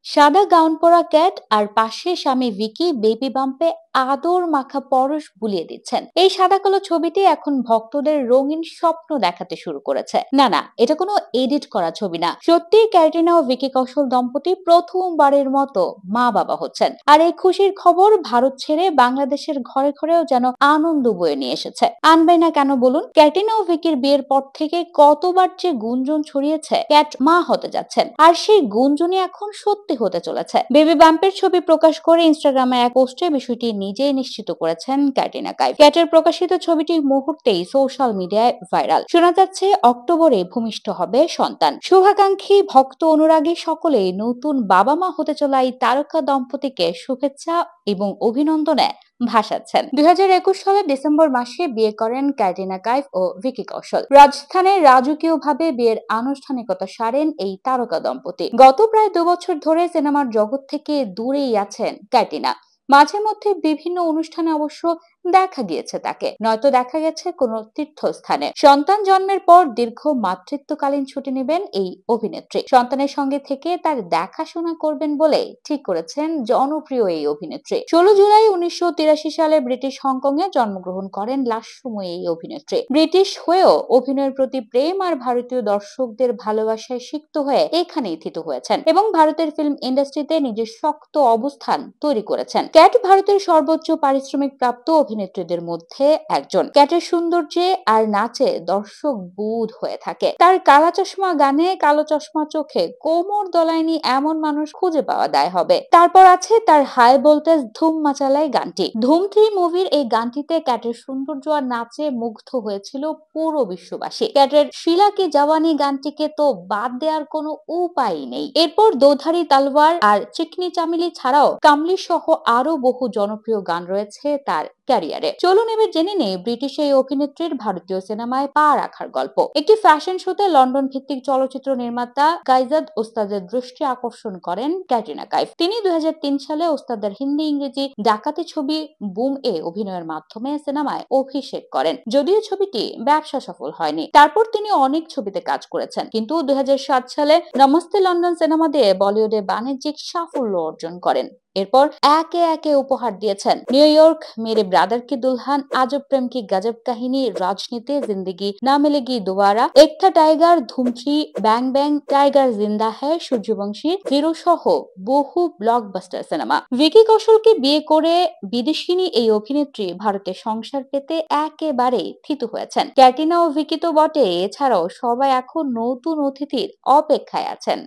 সাদা গাউন পরা ক্যাট আর পাশে স্বামী ভিকি বেবি বাম্পে আদর মাখা পরশ বুলিয়ে দিচ্ছেন। এই সাদা কালো ছবিটি এখন ভক্তদের রঙিন স্বপ্ন দেখাতে শুরু করেছে। না, এটা কোনো এডিট করা ছবি না, সত্যি ক্যাটরিনা ও ভিকি কৌশল দম্পতি প্রথমবারের মতো মা বাবা হচ্ছেন। আর এই খুশির খবর ভারত ছেড়ে বাংলাদেশের ঘরে ঘরেও যেন আনন্দ বয়ে নিয়ে এসেছে। আনবে না কেন বলুন? ক্যাটরিনা ও ভিকির বিয়ের পর থেকে কতবার যে গুঞ্জন ছড়িয়েছে ক্যাট মা হতে যাচ্ছেন, আর সেই গুঞ্জনই এখন সত্যি হতে চলেছে। বেবি বাম্পের ছবি প্রকাশ করে ইনস্টাগ্রামে এক পোস্টে বিষয়টি নিজেই নিশ্চিত করেছেন ক্যাটরিনা কাইফ। ক্যাটের প্রকাশিত ছবিটি মুহূর্তেই সোশ্যাল মিডিয়ায় ভাইরাল। শোনা যাচ্ছে অক্টোবরে ভূমিষ্ঠ হবে সন্তান। শুভাকাঙ্ক্ষী, ভক্ত, অনুরাগী সকলেই নতুন বাবা মা হতে চলা এই তারকা দম্পতিকে শুভেচ্ছা এবং অভিনন্দনে ভাসাচ্ছেন। 2021 সালের ডিসেম্বর মাসে বিয়ে করেন ক্যাটরিনা কাইফ ও ভিকি কৌশল। রাজস্থানের রাজকীয়ভাবে বিয়ের আনুষ্ঠানিকতা সারেন এই তারকা দম্পতি। গত প্রায় 2 বছর ধরে সিনেমার জগৎ থেকে দূরেই আছেন ক্যাটরিনা। মাঝে মধ্যে বিভিন্ন অনুষ্ঠানে অবশ্য দেখা গিয়েছে তাকে, নয়তো দেখা গেছে কোনো তীর্থস্থানে। সন্তান জন্মের পর দীর্ঘ মাতৃত্বকালীন ছুটি নেবেন এই অভিনেত্রী। সন্তানের সঙ্গে থেকে তার দেখাশোনা করবেন বলে ঠিক করেছেন জনপ্রিয় এই অভিনেত্রী। 16 জুলাই 1983 সালে ব্রিটিশ হংকং এ জন্মগ্রহণ করেন লাস্যময়ী এই অভিনেত্রী। ব্রিটিশ হয়েও অভিনয়ের প্রতি প্রেম আর ভারতীয় দর্শকদের ভালোবাসায় সিক্ত হয়ে এখানেই থিত হয়েছেন এবং ভারতের ফিল্ম ইন্ডাস্ট্রিতে নিজের শক্ত অবস্থান তৈরি করেছেন। ক্যাট ভারতের সর্বোচ্চ পারিশ্রমিক প্রাপ্ত অভিনেত্রীদের মধ্যে একজন। ক্যাটের সৌন্দর্যে আর নাচে দর্শক বুঁদ হয়ে থাকে। তার কালা চশমা গানে, কালো চশমা চোখে কোমর দোলায়নি এমন মানুষ খুঁজে পাওয়া দায় হবে। তারপর আছে তার হাই ভোল্টেজ ধুম মাচালাই গানটি। ধুম 3 মুভির এই গানটিতে ক্যাটের সৌন্দর্য আর নাচে মুগ্ধ হয়েছিল পুরো বিশ্ববাসী। ক্যাটের শিলা কি জওয়ানি গানটিকে তো বাদ দেওয়ার কোনো উপায় নেই। এরপর দোধারি তালওয়ার আর চিকনি চামেলি ছাড়াও কামলি সহ আরো বহু জনপ্রিয় গান রয়েছে তার ক্যারিয়ারে। চলুন এবার জেনে নেই ব্রিটিশ এই অভিনেত্রীর ভারতীয় সিনেমায় পা রাখার গল্প। একটি ফ্যাশন শোতে লন্ডন ভিত্তিক চলচ্চিত্র নির্মাতা গাইজাদ ওস্তাদের দৃষ্টি আকর্ষণ করেন ক্যাটরিনা কাইফ। তিনি 2003 সালে ওস্তাদের হিন্দি ইংরেজি ডাকাতি ছবি বুম এ অভিনয়ের মাধ্যমে সিনেমায় অভিষেক করেন, যদিও ছবিটি ব্যবসা সফল হয়নি। তারপর তিনি অনেক ছবিতে কাজ করেছেন, কিন্তু 2007 সালে নমস্তে লন্ডন সিনেমা দিয়ে বলিউডে বাণিজ্যিক সাফল্য অর্জন করেন। এরপর একে একে উপহার দিয়েছেন নিউ ইয়র্ক, মেরে ব্রাদার কি দুলহান, আজব প্রেম কি গজব কাহিনী, রাজনীতি, জিন্দগি না মিলেগি दोबारा, একতা টাইগার, ধুম 3, ব্যাং ব্যাং, টাইগার জিন্দা হ্যায়, সূর্যবংশী, হিরো সহ বহু ব্লকবাস্টার সিনেমা। ভিকি কৌশলকে বিয়ে করে বিদেশিনী এই অভিনেত্রী ভারতে সংসার পেতে একেবারে থিতু হয়েছেন। ক্যাটরিনা ও ভিকি তো বটে, এছাড়াও সবাই এখন নতুন অতিথির অপেক্ষায় আছেন।